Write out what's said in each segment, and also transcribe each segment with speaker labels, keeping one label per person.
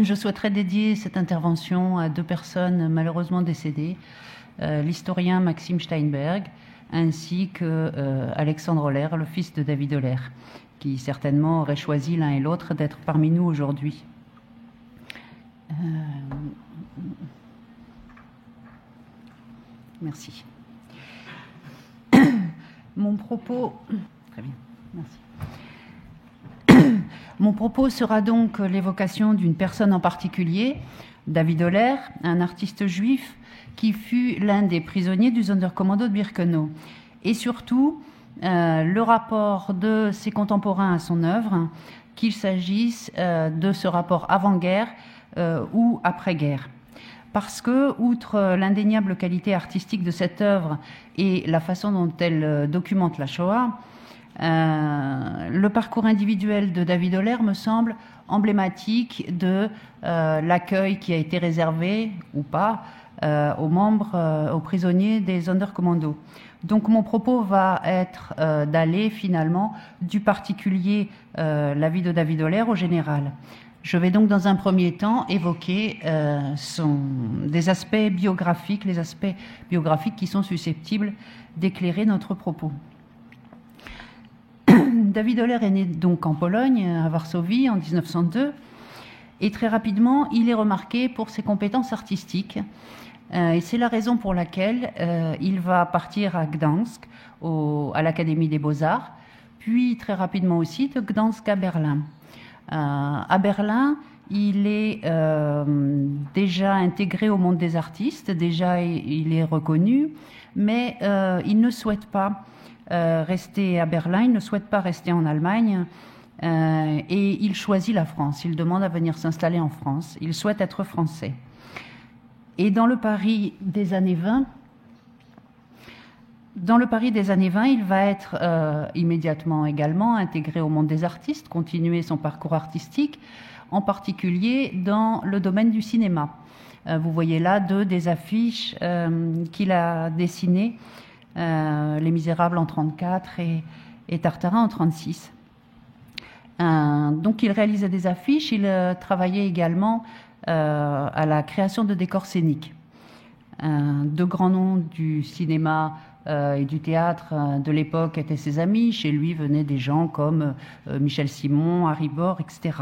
Speaker 1: Je souhaiterais dédier cette intervention à 2 personnes malheureusement décédées, l'historien Maxime Steinberg ainsi que Alexandre Oller, le fils de David Oller, qui certainement auraient choisi l'un et l'autre d'être parmi nous aujourd'hui. Merci. Mon propos... Très bien, merci. Mon propos sera donc l'évocation d'une personne en particulier, David Oller, un artiste juif qui fut l'un des prisonniers du Sonderkommando de Birkenau. Et surtout, le rapport de ses contemporains à son œuvre, qu'il s'agisse de ce rapport avant-guerre ou après-guerre. Parce que, outre l'indéniable qualité artistique de cette œuvre et la façon dont elle documente la Shoah, le parcours individuel de David Oller me semble emblématique de l'accueil qui a été réservé, ou pas, aux membres, aux prisonniers des Sonderkommando. Donc mon propos va être d'aller finalement du particulier, la vie de David Oller, au général. Je vais donc dans un premier temps évoquer des aspects biographiques, les aspects biographiques qui sont susceptibles d'éclairer notre propos. David Oller est né donc en Pologne, à Varsovie, en 1902, et très rapidement, il est remarqué pour ses compétences artistiques. Et c'est la raison pour laquelle il va partir à Gdansk, à l'Académie des Beaux-Arts, puis très rapidement aussi de Gdansk à Berlin. À Berlin, il est déjà intégré au monde des artistes, déjà il est reconnu, mais il ne souhaite pas rester à Berlin, il ne souhaite pas rester en Allemagne, et il choisit la France. Il demande à venir s'installer en France. Il souhaite être français. Et dans le Paris des années 20, il va être immédiatement également intégré au monde des artistes, continuer son parcours artistique, en particulier dans le domaine du cinéma. Vous voyez là deux des affiches qu'il a dessinées, Les Misérables en 1934 et Tartarin en 1936. Donc il réalisait des affiches, il travaillait également à la création de décors scéniques. De grands noms du cinéma et du théâtre de l'époque étaient ses amis. Chez lui venaient des gens comme Michel Simon, Harry Bor, etc.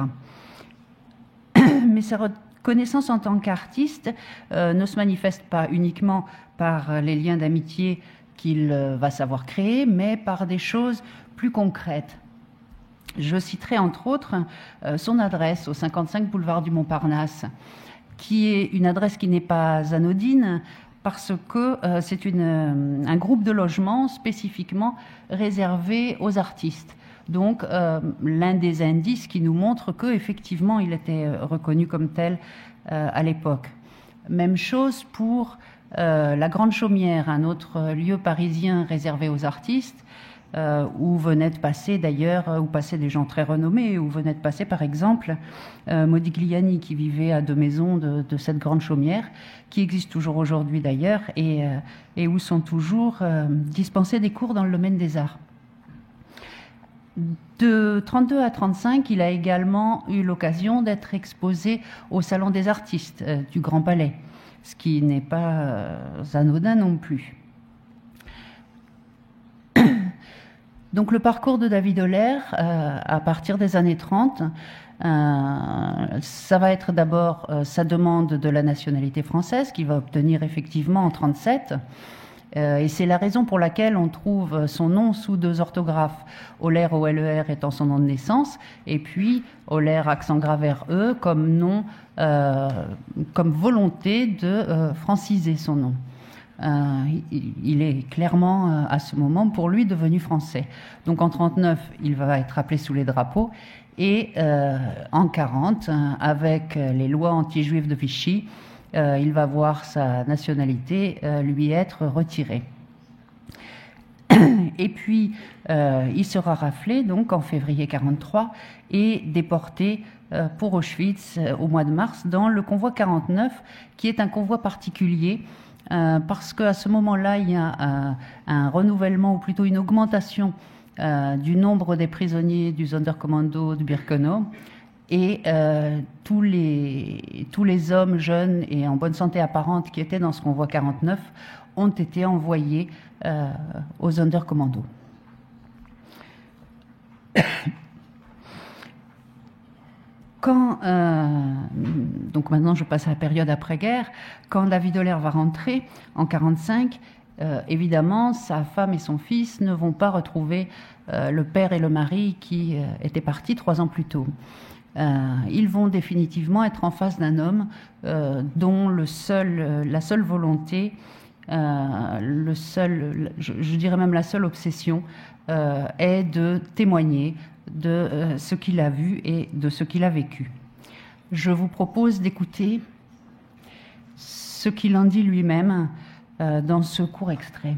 Speaker 1: Mais sa reconnaissance en tant qu'artiste ne se manifeste pas uniquement par les liens d'amitié qu'il va savoir créer, mais par des choses plus concrètes. Je citerai entre autres son adresse au 55 boulevard du Montparnasse, qui est une adresse qui n'est pas anodine parce que c'est un groupe de logements spécifiquement réservé aux artistes. Donc l'un des indices qui nous montre qu'effectivement il était reconnu comme tel à l'époque. Même chose pour la Grande Chaumière, un autre lieu parisien réservé aux artistes, où venaient de passer d'ailleurs, où passaient des gens très renommés, où venait de passer par exemple Modigliani qui vivait à 2 maisons de cette Grande Chaumière, qui existe toujours aujourd'hui d'ailleurs, et où sont toujours dispensés des cours dans le domaine des arts. De 32 à 35, il a également eu l'occasion d'être exposé au Salon des artistes du Grand Palais, ce qui n'est pas anodin non plus. Donc le parcours de David Oller, à partir des années 30, ça va être d'abord sa demande de la nationalité française, qu'il va obtenir effectivement en 1937. Et c'est la raison pour laquelle on trouve son nom sous 2 orthographes. Oller, O-L-E-R étant son nom de naissance, et puis Oller, accent grave R-E, comme nom, comme volonté de franciser son nom. Il est clairement, à ce moment, pour lui, devenu français. Donc en 1939, il va être appelé sous les drapeaux, et en 1940, avec les lois anti-juives de Vichy, il va voir sa nationalité lui être retirée. Et puis, il sera raflé, donc, en février 1943, et déporté pour Auschwitz au mois de mars, dans le convoi 49, qui est un convoi particulier, parce qu'à ce moment-là, il y a un renouvellement, ou plutôt une augmentation du nombre des prisonniers du Sonderkommando de Birkenau, et tous les hommes jeunes et en bonne santé apparente qui étaient dans ce convoi 49 ont été envoyés aux Sonderkommando. Donc maintenant je passe à la période après-guerre, quand David Holler va rentrer en 1945, évidemment sa femme et son fils ne vont pas retrouver le père et le mari qui étaient partis 3 ans plus tôt. Ils vont définitivement être en face d'un homme dont la seule volonté, je dirais même la seule obsession, est de témoigner de ce qu'il a vu et de ce qu'il a vécu. Je vous propose d'écouter ce qu'il en dit lui-même dans ce court extrait.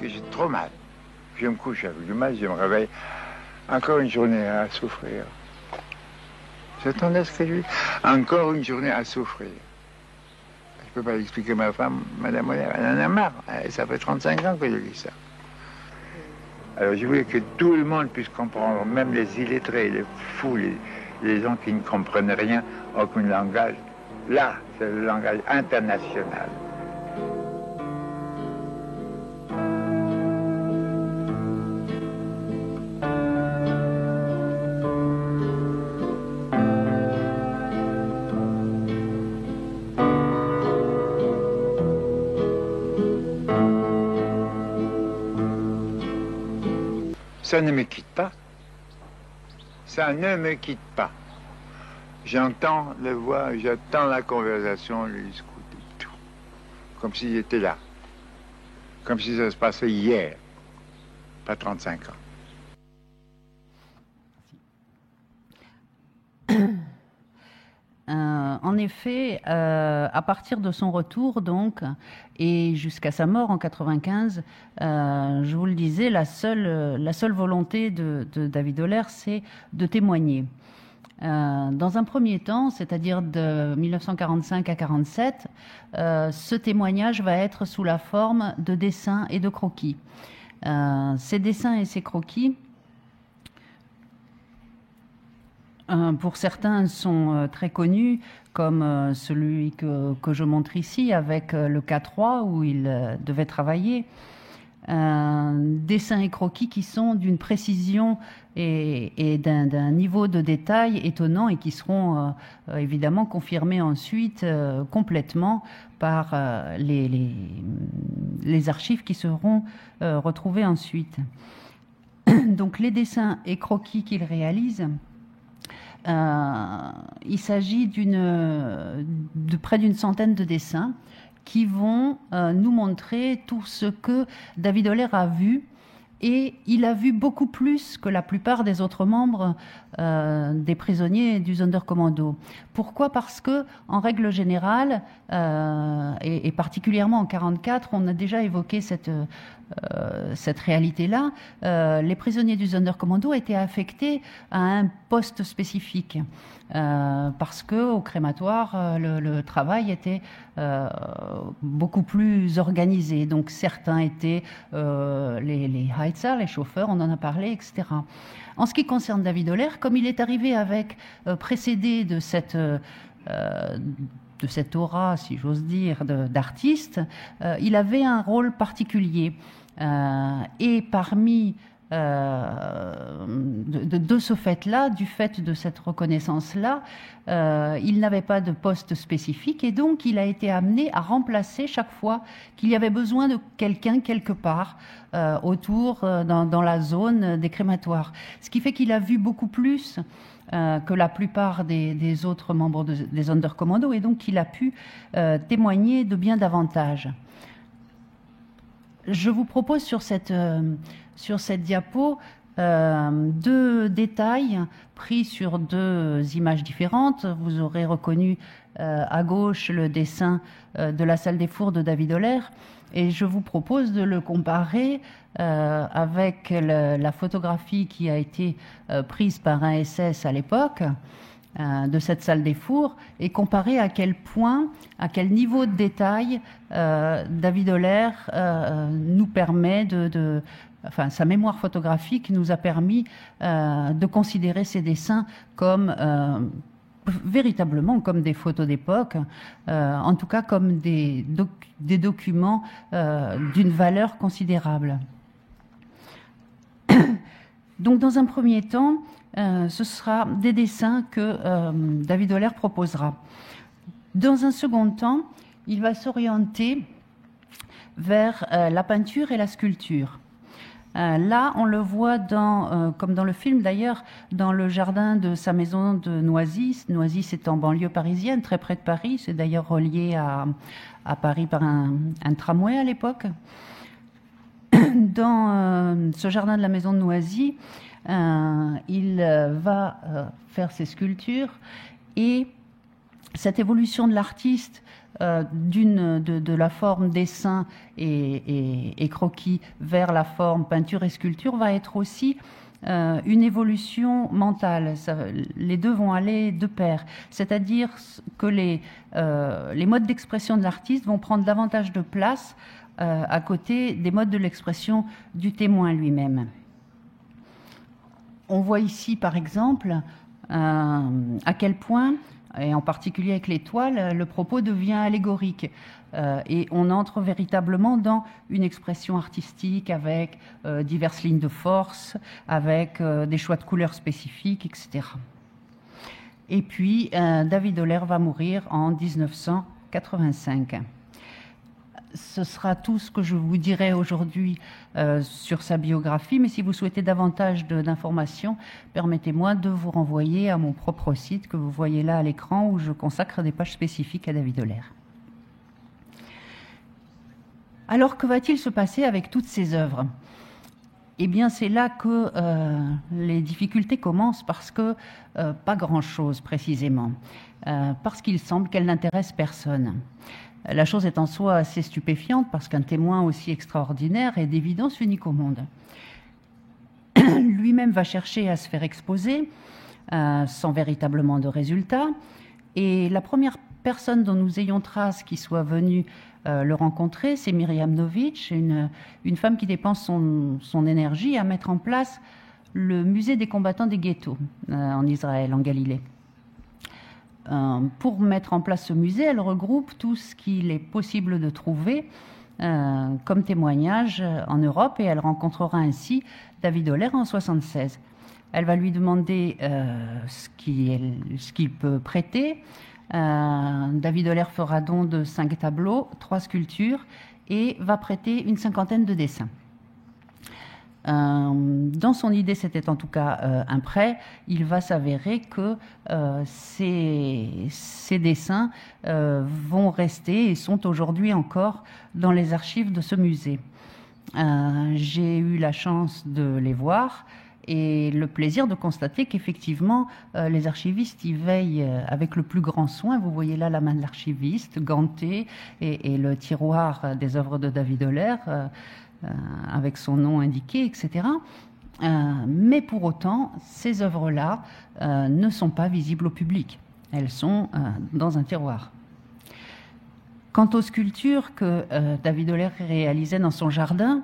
Speaker 2: J'ai trop mal. Je me couche avec du mal, je me réveille. Encore une journée à souffrir. J'attendais ce que je dis. Encore une journée à souffrir. Je ne peux pas expliquer à ma femme, Madame Holler, elle en a marre. Ça fait 35 ans que je lis ça. Alors je voulais que tout le monde puisse comprendre, même les illettrés, les fous, les gens qui ne comprennent rien, aucun langage. Là, c'est le langage international. Ça ne me quitte pas. Ça ne me quitte pas. J'entends les voix, j'attends la conversation, les discours, tout. Comme si j'étais là. Comme si ça se passait hier. Pas 35 ans.
Speaker 1: En effet, à partir de son retour, donc, et jusqu'à sa mort en 1995, je vous le disais, la seule volonté de David Holler, c'est de témoigner. Dans un premier temps, c'est-à-dire de 1945 à 1947, ce témoignage va être sous la forme de dessins et de croquis. Ces dessins et ces croquis, pour certains, sont très connus, comme celui que je montre ici avec le K3 où il devait travailler. Dessins et croquis qui sont d'une précision et d'un niveau de détail étonnant et qui seront évidemment confirmés ensuite complètement par les archives qui seront retrouvées ensuite. Donc les dessins et croquis qu'il réalise, il s'agit de près d'une centaine de dessins qui vont nous montrer tout ce que David Holler a vu, et il a vu beaucoup plus que la plupart des autres membres des prisonniers du Sonderkommando. Pourquoi ? Parce que, en règle générale, et particulièrement en 1944, on a déjà évoqué cette réalité-là, les prisonniers du Sonderkommando étaient affectés à un poste spécifique. Parce qu'au crématoire, le travail était beaucoup plus organisé. Donc certains étaient les Heizer, les chauffeurs, on en a parlé, etc. En ce qui concerne David Holler, comme il est arrivé précédé de cette aura, si j'ose dire, d'artiste, il avait un rôle particulier. Et parmi de ce fait-là, du fait de cette reconnaissance-là, il n'avait pas de poste spécifique et donc il a été amené à remplacer chaque fois qu'il y avait besoin de quelqu'un quelque part autour, dans la zone des crématoires. Ce qui fait qu'il a vu beaucoup plus que la plupart des autres membres des Sonderkommando et donc il a pu témoigner de bien davantage. Je vous propose sur cette diapo deux détails pris sur deux images différentes. Vous aurez reconnu à gauche le dessin de la salle des fours de David Oller, et je vous propose de le comparer avec la photographie qui a été prise par un SS à l'époque de cette salle des fours, et comparer à quel point, à quel niveau de détail David Oller nous permet enfin, sa mémoire photographique nous a permis de considérer ces dessins comme véritablement comme des photos d'époque, en tout cas comme des documents d'une valeur considérable. Donc dans un premier temps, ce sera des dessins que David Oller proposera. Dans un second temps, il va s'orienter vers la peinture et la sculpture. Là, on le voit comme dans le film d'ailleurs, dans le jardin de sa maison de Noisy. Noisy, c'est en banlieue parisienne, très près de Paris. C'est d'ailleurs relié à Paris par un tramway à l'époque. Dans ce jardin de la maison de Noisy, il va faire ses sculptures, et cette évolution de l'artiste de la forme dessin et croquis vers la forme peinture et sculpture va être aussi une évolution mentale. Les deux vont aller de pair, c'est-à-dire que les modes d'expression de l'artiste vont prendre davantage de place à côté des modes de l'expression du témoin lui-même. On voit ici, par exemple, à quel point, et en particulier avec l'étoile, le propos devient allégorique. Et on entre véritablement dans une expression artistique avec diverses lignes de force, avec des choix de couleurs spécifiques, etc. Et puis, David Oller va mourir en 1985. Ce sera tout ce que je vous dirai aujourd'hui sur sa biographie, mais si vous souhaitez davantage d'informations, permettez-moi de vous renvoyer à mon propre site que vous voyez là à l'écran, où je consacre des pages spécifiques à David Oller. Alors, que va-t-il se passer avec toutes ces œuvres ? Eh bien, c'est là que les difficultés commencent, parce que pas grand-chose précisément, parce qu'il semble qu'elles n'intéressent personne. La chose est en soi assez stupéfiante, parce qu'un témoin aussi extraordinaire est d'évidence unique au monde. Lui-même va chercher à se faire exposer sans véritablement de résultat, et la première personne dont nous ayons trace qui soit venue le rencontrer, c'est Myriam Novitch, une femme qui dépense son énergie à mettre en place le musée des combattants des ghettos en Israël, en Galilée. Pour mettre en place ce musée, elle regroupe tout ce qu'il est possible de trouver comme témoignage en Europe, et elle rencontrera ainsi David Oller en 1976. Elle va lui demander ce qu'il peut prêter. David Oller fera don de 5 tableaux, 3 sculptures, et va prêter une 50aine de dessins. Dans son idée, c'était en tout cas un prêt. Il va s'avérer que ces dessins vont rester et sont aujourd'hui encore dans les archives de ce musée. J'ai eu la chance de les voir et le plaisir de constater qu'effectivement, les archivistes y veillent avec le plus grand soin. Vous voyez là la main de l'archiviste, gantée, et le tiroir des œuvres de David Oller, avec son nom indiqué, etc. Mais pour autant, ces œuvres-là ne sont pas visibles au public. Elles sont dans un tiroir. Quant aux sculptures que David Oller réalisait dans son jardin,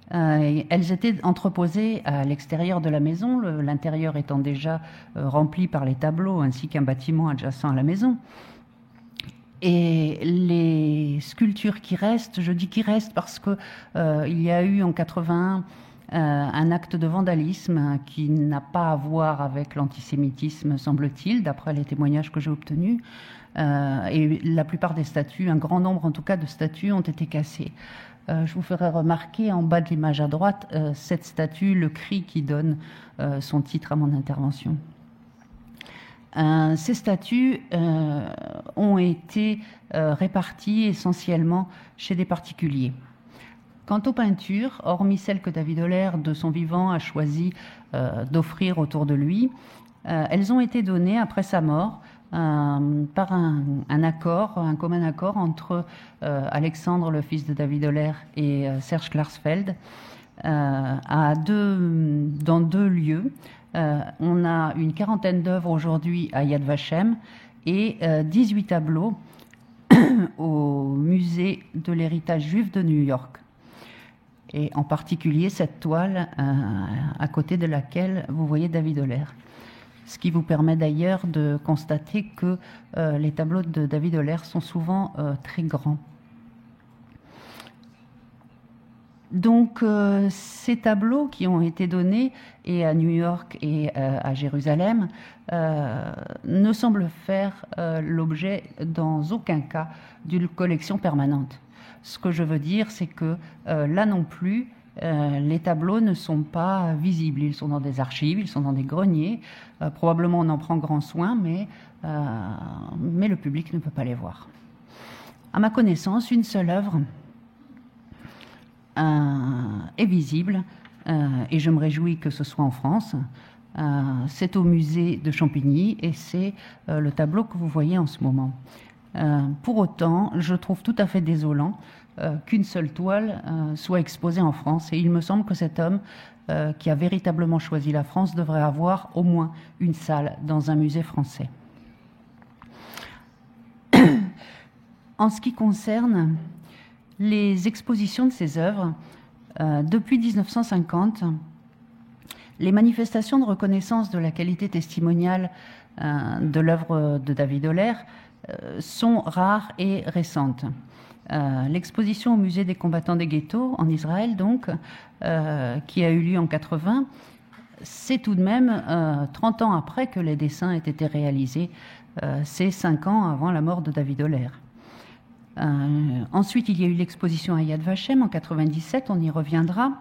Speaker 1: elles étaient entreposées à l'extérieur de la maison, l'intérieur étant déjà rempli par les tableaux ainsi qu'un bâtiment adjacent à la maison. Et les sculptures qui restent, je dis qui restent parce que il y a eu en 81 un acte de vandalisme qui n'a pas à voir avec l'antisémitisme, semble-t-il, d'après les témoignages que j'ai obtenus. Et la plupart des statues, un grand nombre en tout cas de statues, ont été cassées. Je vous ferai remarquer en bas de l'image à droite cette statue, le cri qui donne son titre à mon intervention. Ces statues ont été réparties essentiellement chez des particuliers. Quant aux peintures, hormis celles que David Oller, de son vivant, a choisi d'offrir autour de lui, elles ont été données après sa mort par un accord, un commun accord entre Alexandre, le fils de David Oller, et Serge Klarsfeld, dans 2 lieux. On a une 40aine d'œuvres aujourd'hui à Yad Vashem et 18 tableaux au musée de l'héritage juif de New York. Et en particulier cette toile à côté de laquelle vous voyez David Oller. Ce qui vous permet d'ailleurs de constater que les tableaux de David Oller sont souvent très grands. Donc ces tableaux qui ont été donnés et à New York et à Jérusalem ne semblent faire l'objet dans aucun cas d'une collection permanente. Ce que je veux dire, c'est que là non plus, les tableaux ne sont pas visibles. Ils sont dans des archives, ils sont dans des greniers. Probablement on en prend grand soin, mais le public ne peut pas les voir. À ma connaissance, une seule œuvre est visible, et je me réjouis que ce soit en France. C'est au musée de Champigny et c'est le tableau que vous voyez en ce moment. Pour autant, je trouve tout à fait désolant qu'une seule toile soit exposée en France, et il me semble que cet homme qui a véritablement choisi la France devrait avoir au moins une salle dans un musée français. En ce qui concerne les expositions de ces œuvres, depuis 1950, les manifestations de reconnaissance de la qualité testimoniale de l'œuvre de David Oller sont rares et récentes. L'exposition au musée des combattants des ghettos en Israël, donc, qui a eu lieu en 80, c'est tout de même 30 ans après que les dessins aient été réalisés, c'est 5 ans avant la mort de David Oller. Ensuite, il y a eu l'exposition à Yad Vashem en 97, on y reviendra.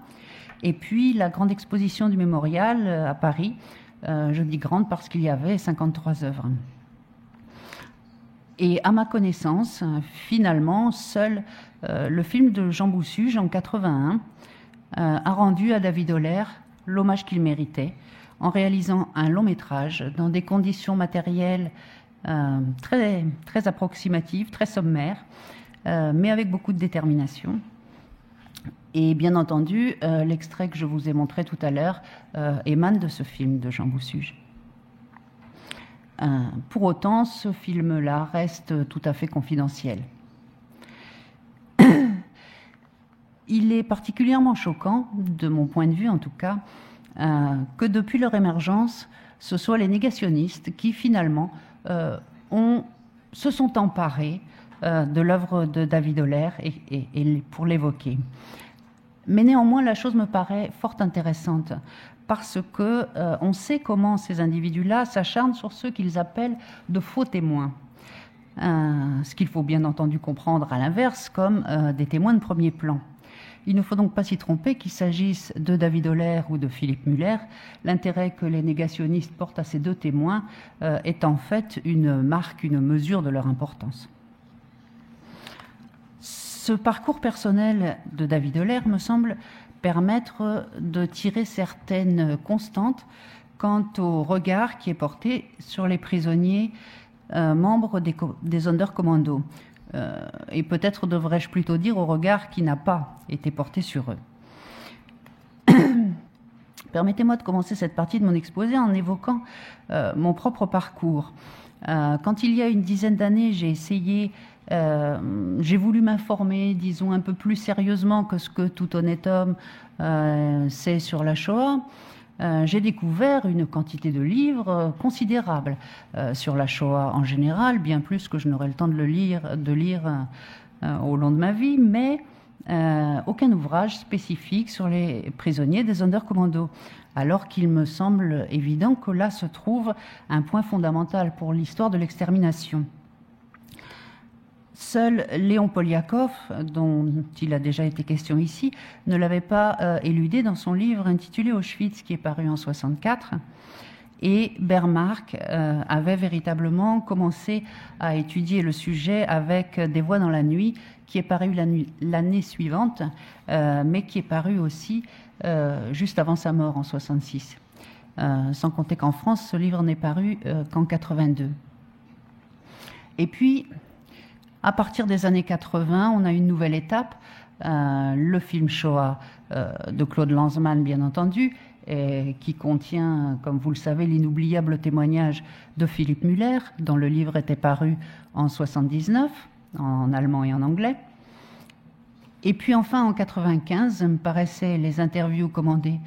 Speaker 1: Et puis la grande exposition du Mémorial à Paris, je dis grande parce qu'il y avait 53 œuvres. Et à ma connaissance, finalement, seul le film de Jean Boussuge en 81 a rendu à David Oller l'hommage qu'il méritait en réalisant un long métrage dans des conditions matérielles très, très approximatives, très sommaires, mais avec beaucoup de détermination. Et bien entendu, l'extrait que je vous ai montré tout à l'heure émane de ce film de Jean Boussuge. Pour autant, ce film-là reste tout à fait confidentiel. Il est particulièrement choquant, de mon point de vue en tout cas, que depuis leur émergence, ce soit les négationnistes qui finalement se sont emparés de l'œuvre de David Oller et pour l'évoquer. Mais néanmoins, la chose me paraît fort intéressante parce que on sait comment ces individus-là s'acharnent sur ceux qu'ils appellent de faux témoins. Ce qu'il faut bien entendu comprendre à l'inverse comme des témoins de premier plan. Il ne faut donc pas s'y tromper qu'il s'agisse de David Oller ou de Philippe Muller. L'intérêt que les négationnistes portent à ces deux témoins est en fait une marque, une mesure de leur importance. Ce parcours personnel de David Oller me semble permettre de tirer certaines constantes quant au regard qui est porté sur les prisonniers membres des Sonderkommando. Et peut-être devrais-je plutôt dire au regard qui n'a pas été porté sur eux. Permettez-moi de commencer cette partie de mon exposé en évoquant mon propre parcours. Quand il y a une dizaine d'années, j'ai voulu m'informer, disons, un peu plus sérieusement que ce que tout honnête homme sait sur la Shoah. J'ai découvert une quantité de livres considérable sur la Shoah en général, bien plus que je n'aurai le temps de lire au long de ma vie, mais aucun ouvrage spécifique sur les prisonniers des Sonderkommando, alors qu'il me semble évident que là se trouve un point fondamental pour l'histoire de l'extermination. Seul Léon Poliakov, dont il a déjà été question ici, ne l'avait pas éludé dans son livre intitulé Auschwitz, qui est paru en 1964. Et Bermark avait véritablement commencé à étudier le sujet avec Des Voix dans la nuit, qui est paru l'année suivante, mais qui est paru aussi juste avant sa mort en 1966. Sans compter qu'en France, ce livre n'est paru qu'en 1982. Et puis, à partir des années 80, on a une nouvelle étape, le film Shoah de Claude Lanzmann, bien entendu, qui contient, comme vous le savez, l'inoubliable témoignage de Philippe Müller, dont le livre était paru en 1979, en allemand et en anglais. Et puis enfin, en 1995, me paraissaient les interviews commentées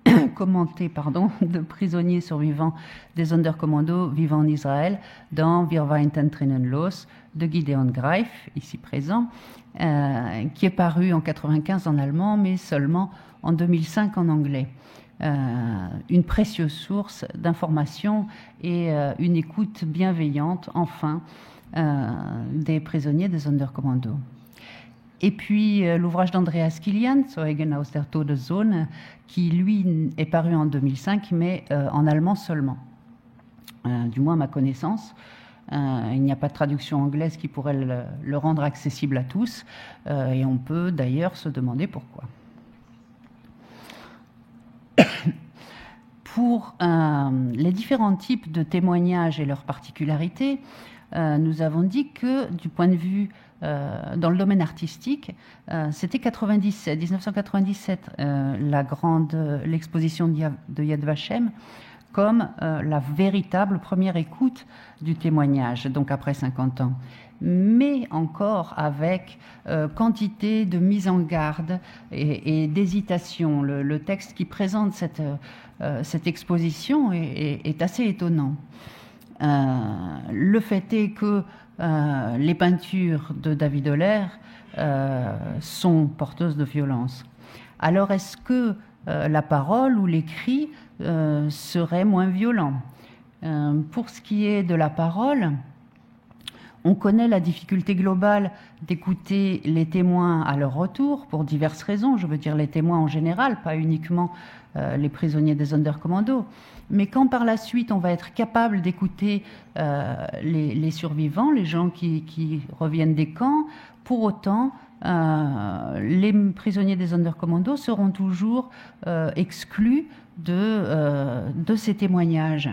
Speaker 1: de prisonniers survivants des Sonderkommando vivant en Israël dans Wir weinten tränenlos de Gideon Greif, ici présent, qui est paru en 1995 en allemand, mais seulement en 2005 en anglais. Une précieuse source d'informations et une écoute bienveillante, enfin, des prisonniers des Sonderkommando. Et puis l'ouvrage d'Andreas Kilian, Zeugen aus der Todeszone, qui lui est paru en 2005, mais en allemand seulement, du moins à ma connaissance. Il n'y a pas de traduction anglaise qui pourrait le rendre accessible à tous, et on peut d'ailleurs se demander pourquoi. Pour les différents types de témoignages et leurs particularités, nous avons dit que du point de vue dans le domaine artistique, c'était 1997, l'exposition de Yad Vashem, comme la véritable première écoute du témoignage, donc après 50 ans. Mais encore avec quantité de mise en garde et d'hésitation. Le texte qui présente cette exposition est assez étonnant. Le fait est que les peintures de David Oller sont porteuses de violence. Alors est-ce que la parole ou l'écrit serait moins violent? Pour ce qui est de la parole, on connaît la difficulté globale d'écouter les témoins à leur retour pour diverses raisons. Je veux dire les témoins en général, pas uniquement les prisonniers des Sonderkommando. Mais quand par la suite on va être capable d'écouter les survivants, les gens qui reviennent des camps, pour autant, les prisonniers des Sonderkommando seront toujours exclus de ces témoignages.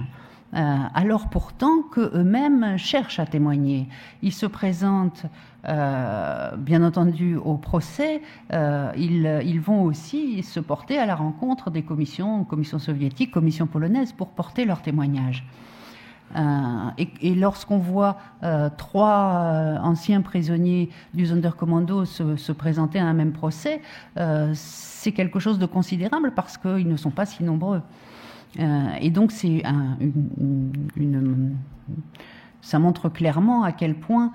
Speaker 1: Alors pourtant qu'eux-mêmes cherchent à témoigner. Ils se présentent, bien entendu, au procès. Ils vont aussi se porter à la rencontre des commissions soviétiques, commissions polonaises, pour porter leur témoignage. Et lorsqu'on voit 3 anciens prisonniers du Sonderkommando se présenter à un même procès, c'est quelque chose de considérable parce qu'ils ne sont pas si nombreux. Et donc ça montre clairement à quel point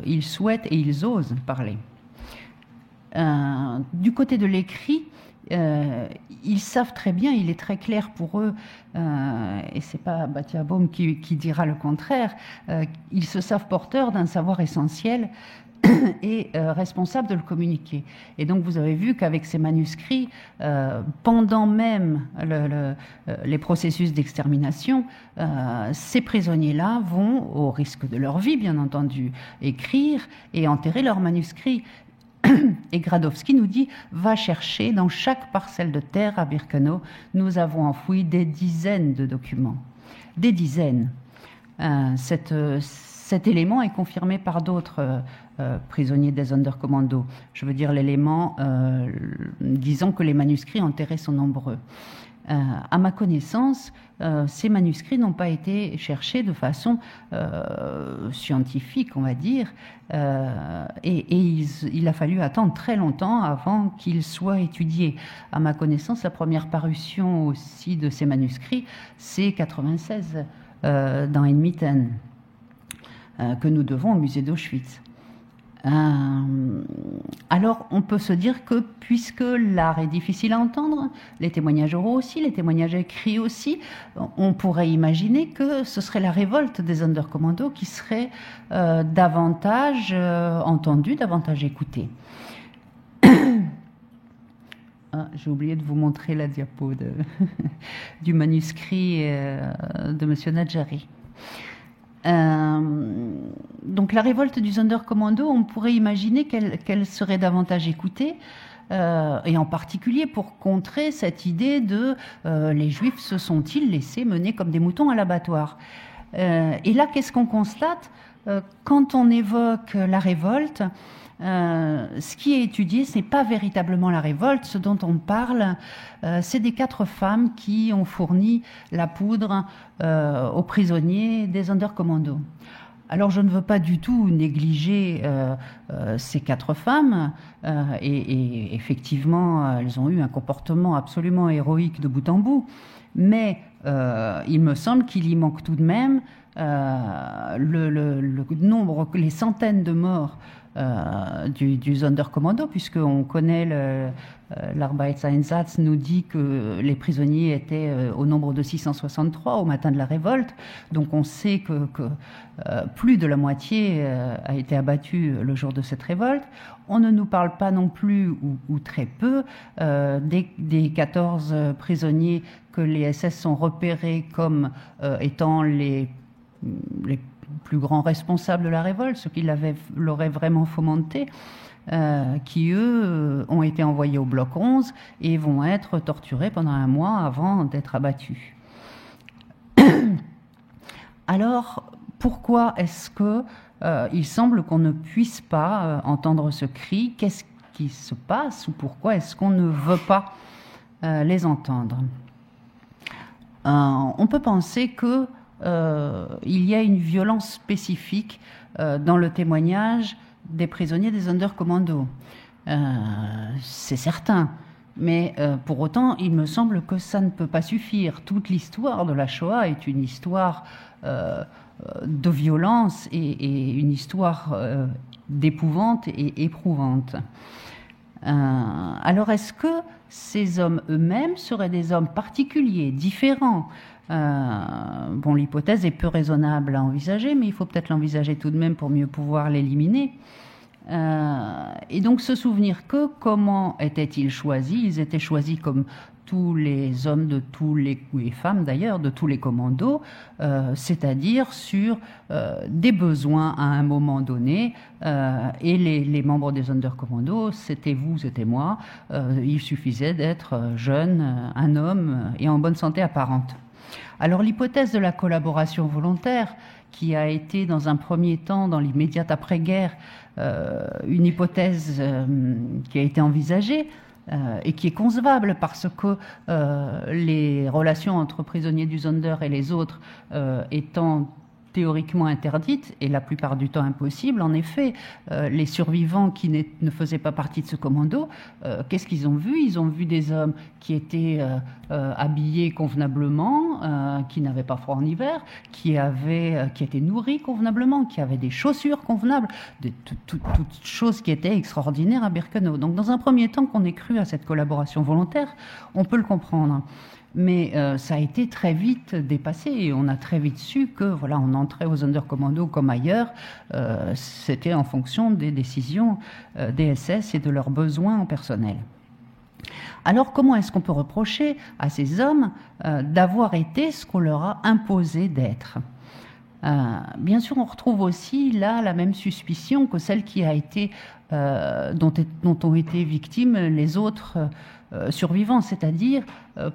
Speaker 1: ils souhaitent et ils osent parler. Du côté de l'écrit, ils savent très bien, il est très clair pour eux, et c'est pas Batia Baum qui dira le contraire, ils se savent porteurs d'un savoir essentiel et responsable de le communiquer. Et donc vous avez vu qu'avec ces manuscrits, pendant même les processus d'extermination, ces prisonniers-là vont, au risque de leur vie bien entendu, écrire et enterrer leurs manuscrits. Et Gradowski nous dit « Va chercher dans chaque parcelle de terre à Birkenau, nous avons enfoui des dizaines de documents. » Des dizaines. Cet élément est confirmé par d'autres prisonniers des Sonderkommando. Je veux dire l'élément disant que les manuscrits enterrés sont nombreux. À ma connaissance, ces manuscrits n'ont pas été cherchés de façon scientifique, on va dire, et il a fallu attendre très longtemps avant qu'ils soient étudiés. À ma connaissance, la première parution aussi de ces manuscrits, c'est 1996 dans Enmitten, que nous devons au musée d'Auschwitz. Alors, on peut se dire que puisque l'art est difficile à entendre, les témoignages oraux aussi, les témoignages écrits aussi, on pourrait imaginer que ce serait la révolte des Sonderkommando qui serait davantage entendue, davantage écoutée. Ah, j'ai oublié de vous montrer la diapo du manuscrit de M. Nadjari. Donc la révolte du Sonderkommando, on pourrait imaginer qu'elle serait davantage écoutée, et en particulier pour contrer cette idée de les Juifs se sont-ils laissés mener comme des moutons à l'abattoir. Et là, qu'est-ce qu'on constate quand on évoque la révolte? Ce qui est étudié, ce n'est pas véritablement la révolte. Ce dont on parle, c'est des 4 femmes qui ont fourni la poudre aux prisonniers des Sonderkommando. Alors je ne veux pas du tout négliger ces 4 femmes, et effectivement, elles ont eu un comportement absolument héroïque de bout en bout, mais il me semble qu'il y manque tout de même le nombre, les centaines de morts du Sonderkommando, puisqu'on connaît l'Arbeitseinsatz nous dit que les prisonniers étaient au nombre de 663 au matin de la révolte, donc on sait que plus de la moitié a été abattue le jour de cette révolte. On ne nous parle pas non plus, ou très peu, des 14 prisonniers que les SS ont repérés comme étant les plus grands responsables de la révolte, ceux qui l'auraient vraiment fomenté, qui eux ont été envoyés au bloc 11 et vont être torturés pendant 1 mois avant d'être abattus. Alors, pourquoi est-ce que il semble qu'on ne puisse pas entendre ce cri? Qu'est-ce qui se passe, ou pourquoi est-ce qu'on ne veut pas les entendre? On peut penser que il y a une violence spécifique dans le témoignage des prisonniers des Sonderkommando. C'est certain, mais pour autant, il me semble que ça ne peut pas suffire. Toute l'histoire de la Shoah est une histoire de violence et une histoire d'épouvante et éprouvante. Alors, est-ce que ces hommes eux-mêmes seraient des hommes particuliers, différents? Bon, l'hypothèse est peu raisonnable à envisager, mais il faut peut-être l'envisager tout de même pour mieux pouvoir l'éliminer. Et donc se souvenir que comment étaient-ils choisis? Ils étaient choisis comme tous les hommes de tous les femmes d'ailleurs de tous les commandos, c'est-à-dire sur des besoins à un moment donné, et les membres des Sonderkommando, c'était vous, c'était moi, il suffisait d'être jeune, un homme et en bonne santé apparente. Alors l'hypothèse de la collaboration volontaire, qui a été dans un premier temps, dans l'immédiate après-guerre, une hypothèse qui a été envisagée et qui est concevable parce que les relations entre prisonniers du Sonder et les autres étant théoriquement interdites et la plupart du temps impossibles, en effet, les survivants qui ne faisaient pas partie de ce commando, qu'est-ce qu'ils ont vu? Ils ont vu des hommes qui étaient habillés convenablement, qui n'avaient pas froid en hiver, qui étaient nourris convenablement, qui avaient des chaussures convenables, toutes choses qui étaient extraordinaires à Birkenau. Donc dans un premier temps qu'on ait cru à cette collaboration volontaire, on peut le comprendre. Mais ça a été très vite dépassé et on a très vite su que voilà, on entrait aux Sonderkommando comme ailleurs, c'était en fonction des décisions des SS et de leurs besoins en personnel. Alors comment est-ce qu'on peut reprocher à ces hommes d'avoir été ce qu'on leur a imposé d'être? Bien sûr, on retrouve aussi là la même suspicion que celle qui a été, dont ont été victimes les autres survivants, c'est-à-dire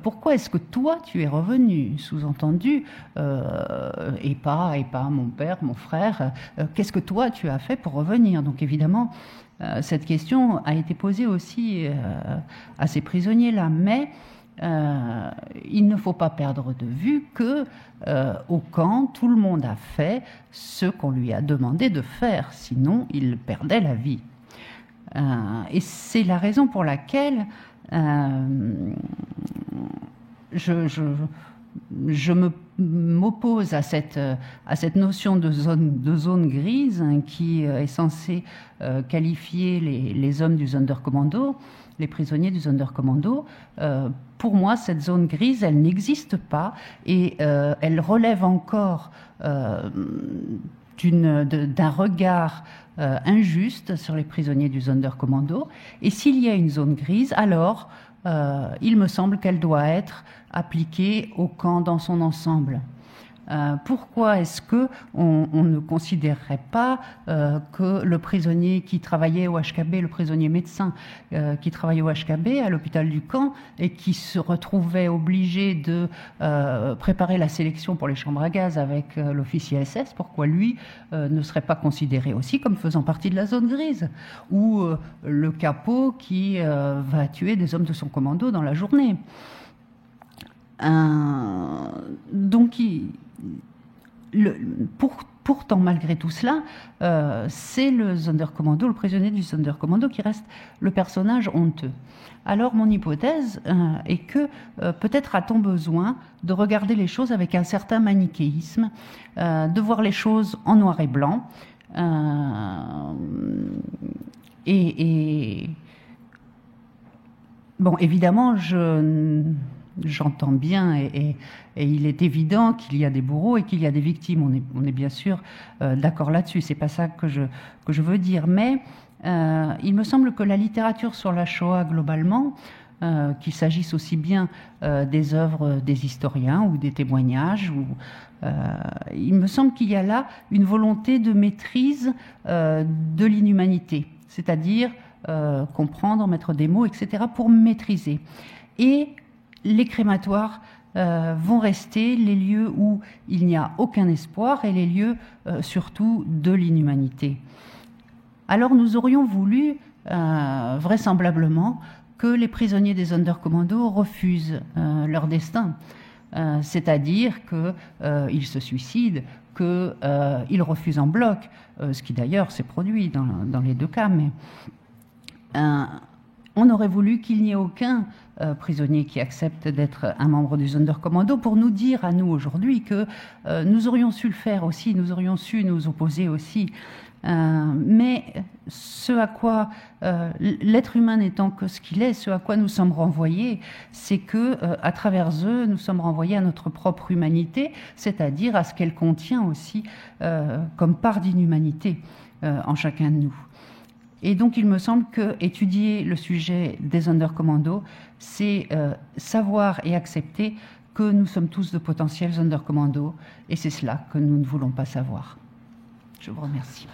Speaker 1: pourquoi est-ce que toi tu es revenu, sous-entendu, et pas mon père, mon frère, qu'est-ce que toi tu as fait pour revenir? Donc évidemment, cette question a été posée aussi à ces prisonniers-là, mais il ne faut pas perdre de vue que au camp, tout le monde a fait ce qu'on lui a demandé de faire, sinon il perdait la vie. Et c'est la raison pour laquelle je m'oppose à cette notion de zone grise, hein, qui est censée qualifier les hommes du Sonderkommando, les prisonniers du Sonderkommando. Pour moi, cette zone grise, elle n'existe pas et elle relève encore d'un regard injuste sur les prisonniers du Sonderkommando. Et s'il y a une zone grise, alors il me semble qu'elle doit être appliquée au camp dans son ensemble. Pourquoi est-ce que on ne considérerait pas que le prisonnier qui travaillait au HKB, le prisonnier médecin qui travaillait au HKB à l'hôpital du camp et qui se retrouvait obligé de préparer la sélection pour les chambres à gaz avec l'officier SS, pourquoi lui ne serait pas considéré aussi comme faisant partie de la zone grise, ou le capot qui va tuer des hommes de son commando dans la journée. Donc, pourtant, malgré tout cela, c'est le Sonderkommando, le prisonnier du Sonderkommando, qui reste le personnage honteux. Alors, mon hypothèse est que peut-être a-t-on besoin de regarder les choses avec un certain manichéisme, de voir les choses en noir et blanc, bon, évidemment, j'entends bien et il est évident qu'il y a des bourreaux et qu'il y a des victimes. On est bien sûr d'accord là-dessus. C'est pas ça que je veux dire. Mais il me semble que la littérature sur la Shoah globalement, qu'il s'agisse aussi bien des œuvres des historiens ou des témoignages, il me semble qu'il y a là une volonté de maîtrise de l'inhumanité, c'est-à-dire comprendre, mettre des mots, etc., pour maîtriser. Et les crématoires vont rester les lieux où il n'y a aucun espoir et les lieux surtout de l'inhumanité. Alors nous aurions voulu vraisemblablement que les prisonniers des Sonderkommando refusent leur destin, c'est-à-dire qu'ils se suicident, qu'ils refusent en bloc, ce qui d'ailleurs s'est produit dans les deux cas, mais on aurait voulu qu'il n'y ait aucun prisonnier qui accepte d'être un membre du Sonderkommando pour nous dire à nous aujourd'hui que nous aurions su le faire aussi, nous aurions su nous opposer aussi. Mais ce à quoi l'être humain n'étant que ce qu'il est, ce à quoi nous sommes renvoyés, c'est que à travers eux, nous sommes renvoyés à notre propre humanité, c'est-à-dire à ce qu'elle contient aussi comme part d'inhumanité en chacun de nous. Et donc, il me semble que étudier le sujet des Sonderkommando, c'est savoir et accepter que nous sommes tous de potentiels Sonderkommando, et c'est cela que nous ne voulons pas savoir. Je vous remercie.